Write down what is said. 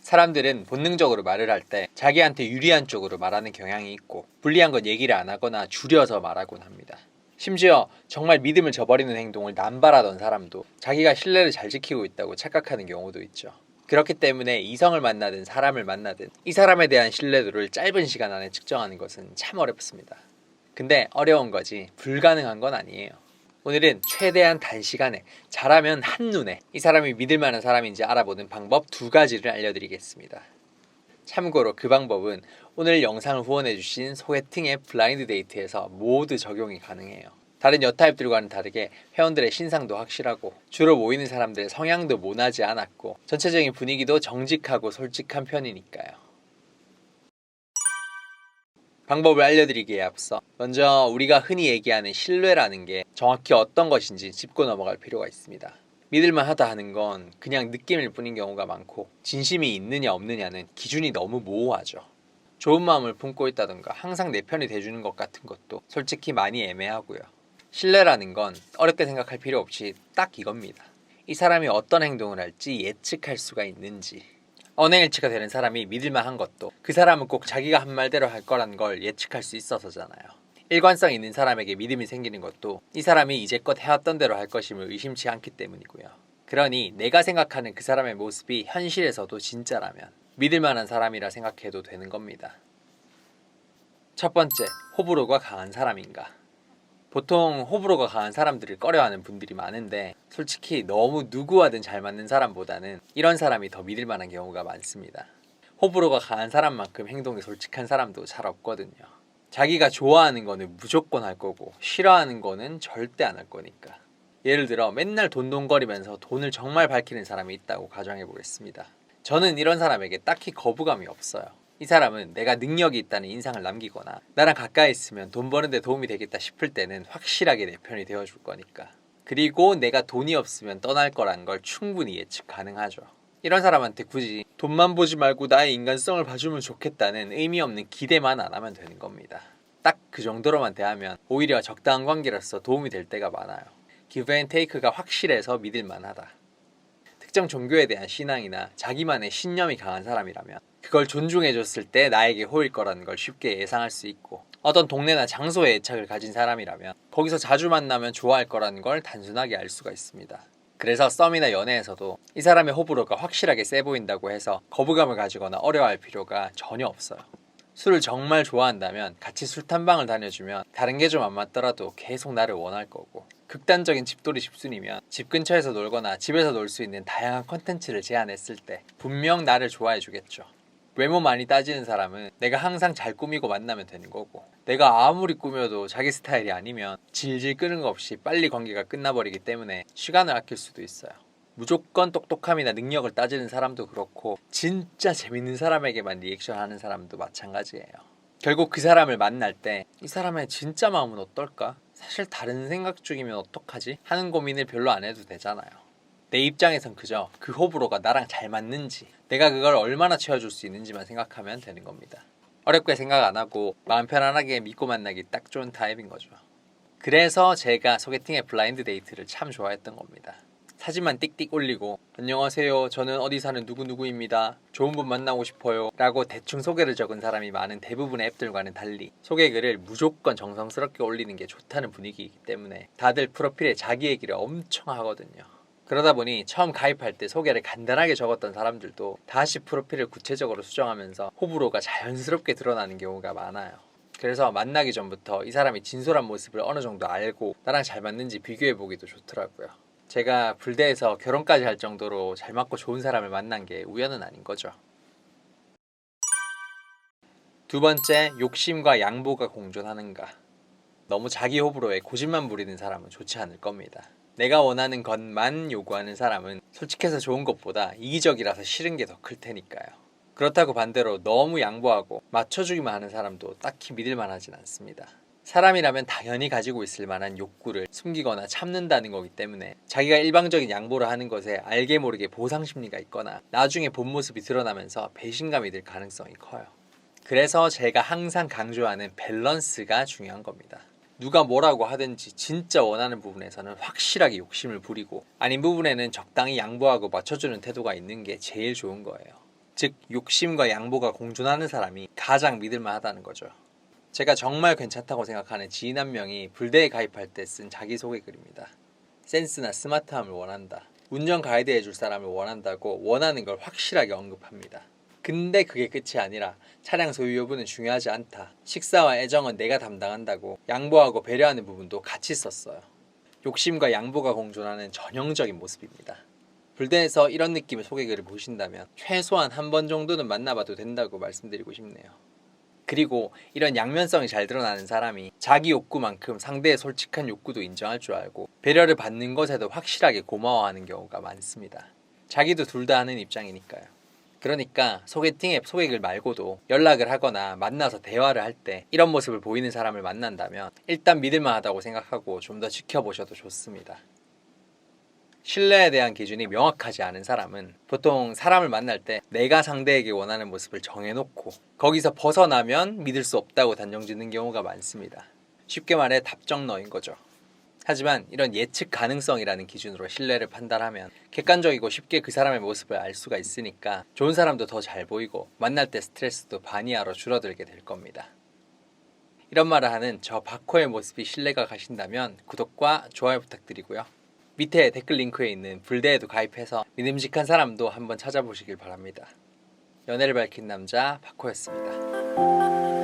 사람들은 본능적으로 말을 할 때 자기한테 유리한 쪽으로 말하는 경향이 있고 불리한 건 얘기를 안 하거나 줄여서 말하곤 합니다. 심지어 정말 믿음을 저버리는 행동을 남발하던 사람도 자기가 신뢰를 잘 지키고 있다고 착각하는 경우도 있죠. 그렇기 때문에 이성을 만나든 사람을 만나든 이 사람에 대한 신뢰도를 짧은 시간 안에 측정하는 것은 참 어렵습니다. 근데 어려운 거지 불가능한 건 아니에요. 오늘은 최대한 단시간에 잘하면 한눈에 이 사람이 믿을 만한 사람인지 알아보는 방법 2가지를 알려드리겠습니다. 참고로 그 방법은 오늘 영상을 후원해주신 소개팅 앱 블라인드 데이트에서 모두 적용이 가능해요. 다른 여타입들과는 다르게 회원들의 신상도 확실하고 주로 모이는 사람들의 성향도 모나지 않았고 전체적인 분위기도 정직하고 솔직한 편이니까요. 방법을 알려드리기에 앞서 먼저 우리가 흔히 얘기하는 신뢰라는 게 정확히 어떤 것인지 짚고 넘어갈 필요가 있습니다. 믿을만하다 하는 건 그냥 느낌일 뿐인 경우가 많고 진심이 있느냐 없느냐는 기준이 너무 모호하죠. 좋은 마음을 품고 있다던가 항상 내 편이 돼주는 것 같은 것도 솔직히 많이 애매하고요. 신뢰라는 건 어렵게 생각할 필요 없이 딱 이겁니다. 이 사람이 어떤 행동을 할지 예측할 수가 있는지. 언행일치가 되는 사람이 믿을만한 것도 그 사람은 꼭 자기가 한 말대로 할 거라는 걸 예측할 수 있어서잖아요. 일관성 있는 사람에게 믿음이 생기는 것도 이 사람이 이제껏 해왔던 대로 할 것임을 의심치 않기 때문이고요. 그러니 내가 생각하는 그 사람의 모습이 현실에서도 진짜라면 믿을만한 사람이라 생각해도 되는 겁니다. 첫 번째, 호불호가 강한 사람인가? 보통 호불호가 강한 사람들을 꺼려하는 분들이 많은데 솔직히 너무 누구와든 잘 맞는 사람보다는 이런 사람이 더 믿을 만한 경우가 많습니다. 호불호가 강한 사람만큼 행동이 솔직한 사람도 잘 없거든요. 자기가 좋아하는 거는 무조건 할 거고 싫어하는 거는 절대 안 할 거니까. 예를 들어 맨날 돈돈거리면서 돈을 정말 밝히는 사람이 있다고 가정해 보겠습니다. 저는 이런 사람에게 딱히 거부감이 없어요. 이 사람은 내가 능력이 있다는 인상을 남기거나 나랑 가까이 있으면 돈 버는데 도움이 되겠다 싶을 때는 확실하게 내 편이 되어줄 거니까. 그리고 내가 돈이 없으면 떠날 거란 걸 충분히 예측 가능하죠. 이런 사람한테 굳이 돈만 보지 말고 나의 인간성을 봐주면 좋겠다는 의미 없는 기대만 안 하면 되는 겁니다. 딱 그 정도로만 대하면 오히려 적당한 관계로서 도움이 될 때가 많아요. 기브 앤 테이크가 확실해서 믿을 만하다. 특정 종교에 대한 신앙이나 자기만의 신념이 강한 사람이라면 그걸 존중해줬을 때 나에게 호일 거라는 걸 쉽게 예상할 수 있고 어떤 동네나 장소에 애착을 가진 사람이라면 거기서 자주 만나면 좋아할 거라는 걸 단순하게 알 수가 있습니다. 그래서 썸이나 연애에서도 이 사람의 호불호가 확실하게 세 보인다고 해서 거부감을 가지거나 어려워할 필요가 전혀 없어요. 술을 정말 좋아한다면 같이 술 탐방을 다녀주면 다른 게 좀 안 맞더라도 계속 나를 원할 거고 극단적인 집돌이 집순이면 집 근처에서 놀거나 집에서 놀 수 있는 다양한 컨텐츠를 제안했을 때 분명 나를 좋아해 주겠죠. 외모 많이 따지는 사람은 내가 항상 잘 꾸미고 만나면 되는 거고 내가 아무리 꾸며도 자기 스타일이 아니면 질질 끄는 거 없이 빨리 관계가 끝나버리기 때문에 시간을 아낄 수도 있어요. 무조건 똑똑함이나 능력을 따지는 사람도 그렇고 진짜 재밌는 사람에게만 리액션하는 사람도 마찬가지예요. 결국 그 사람을 만날 때 이 사람의 진짜 마음은 어떨까? 사실 다른 생각 중이면 어떡하지? 하는 고민을 별로 안 해도 되잖아요. 내 입장에선 그저 그 호불호가 나랑 잘 맞는지 내가 그걸 얼마나 채워줄 수 있는지만 생각하면 되는 겁니다. 어렵게 생각 안 하고 마음 편안하게 믿고 만나기 딱 좋은 타입인 거죠. 그래서 제가 소개팅의 블라인드 데이트를 참 좋아했던 겁니다. 사진만 띡띡 올리고 안녕하세요 저는 어디 사는 누구누구입니다 좋은 분 만나고 싶어요 라고 대충 소개를 적은 사람이 많은 대부분의 앱들과는 달리 소개글을 무조건 정성스럽게 올리는 게 좋다는 분위기이기 때문에 다들 프로필에 자기 얘기를 엄청 하거든요. 그러다 보니 처음 가입할 때 소개를 간단하게 적었던 사람들도 다시 프로필을 구체적으로 수정하면서 호불호가 자연스럽게 드러나는 경우가 많아요. 그래서 만나기 전부터 이 사람이 진솔한 모습을 어느 정도 알고 나랑 잘 맞는지 비교해보기도 좋더라고요. 제가 불대에서 결혼까지 할 정도로 잘 맞고 좋은 사람을 만난 게 우연은 아닌 거죠. 두 번째, 욕심과 양보가 공존하는가. 너무 자기 호불호에 고집만 부리는 사람은 좋지 않을 겁니다. 내가 원하는 것만 요구하는 사람은 솔직해서 좋은 것보다 이기적이라서 싫은 게 더 클 테니까요. 그렇다고 반대로 너무 양보하고 맞춰주기만 하는 사람도 딱히 믿을만 하진 않습니다. 사람이라면 당연히 가지고 있을 만한 욕구를 숨기거나 참는다는 거기 때문에 자기가 일방적인 양보를 하는 것에 알게 모르게 보상 심리가 있거나 나중에 본 모습이 드러나면서 배신감이 들 가능성이 커요. 그래서 제가 항상 강조하는 밸런스가 중요한 겁니다. 누가 뭐라고 하든지 진짜 원하는 부분에서는 확실하게 욕심을 부리고 아닌 부분에는 적당히 양보하고 맞춰주는 태도가 있는 게 제일 좋은 거예요. 즉 욕심과 양보가 공존하는 사람이 가장 믿을만하다는 거죠. 제가 정말 괜찮다고 생각하는 지인 한 명이 불대에 가입할 때 쓴 자기소개 글입니다. 센스나 스마트함을 원한다. 운전 가이드 해줄 사람을 원한다고 원하는 걸 확실하게 언급합니다. 근데 그게 끝이 아니라 차량 소유 여부는 중요하지 않다. 식사와 애정은 내가 담당한다고 양보하고 배려하는 부분도 같이 썼어요. 욕심과 양보가 공존하는 전형적인 모습입니다. 불대에서 이런 느낌의 소개글을 보신다면 최소한 한 번 정도는 만나봐도 된다고 말씀드리고 싶네요. 그리고 이런 양면성이 잘 드러나는 사람이 자기 욕구만큼 상대의 솔직한 욕구도 인정할 줄 알고 배려를 받는 것에도 확실하게 고마워하는 경우가 많습니다. 자기도 둘 다 하는 입장이니까요. 그러니까 소개팅 앱 소개글 말고도 연락을 하거나 만나서 대화를 할 때 이런 모습을 보이는 사람을 만난다면 일단 믿을만하다고 생각하고 좀 더 지켜보셔도 좋습니다. 신뢰에 대한 기준이 명확하지 않은 사람은 보통 사람을 만날 때 내가 상대에게 원하는 모습을 정해놓고 거기서 벗어나면 믿을 수 없다고 단정짓는 경우가 많습니다. 쉽게 말해 답정너인 거죠. 하지만 이런 예측 가능성이라는 기준으로 신뢰를 판단하면 객관적이고 쉽게 그 사람의 모습을 알 수가 있으니까 좋은 사람도 더 잘 보이고 만날 때 스트레스도 반 이하로 줄어들게 될 겁니다. 이런 말을 하는 저 바코의 모습이 신뢰가 가신다면 구독과 좋아요 부탁드리고요. 밑에 댓글 링크에 있는 불대에도 가입해서 믿음직한 사람도 한번 찾아보시길 바랍니다. 연애를 밝힌 남자 바코였습니다.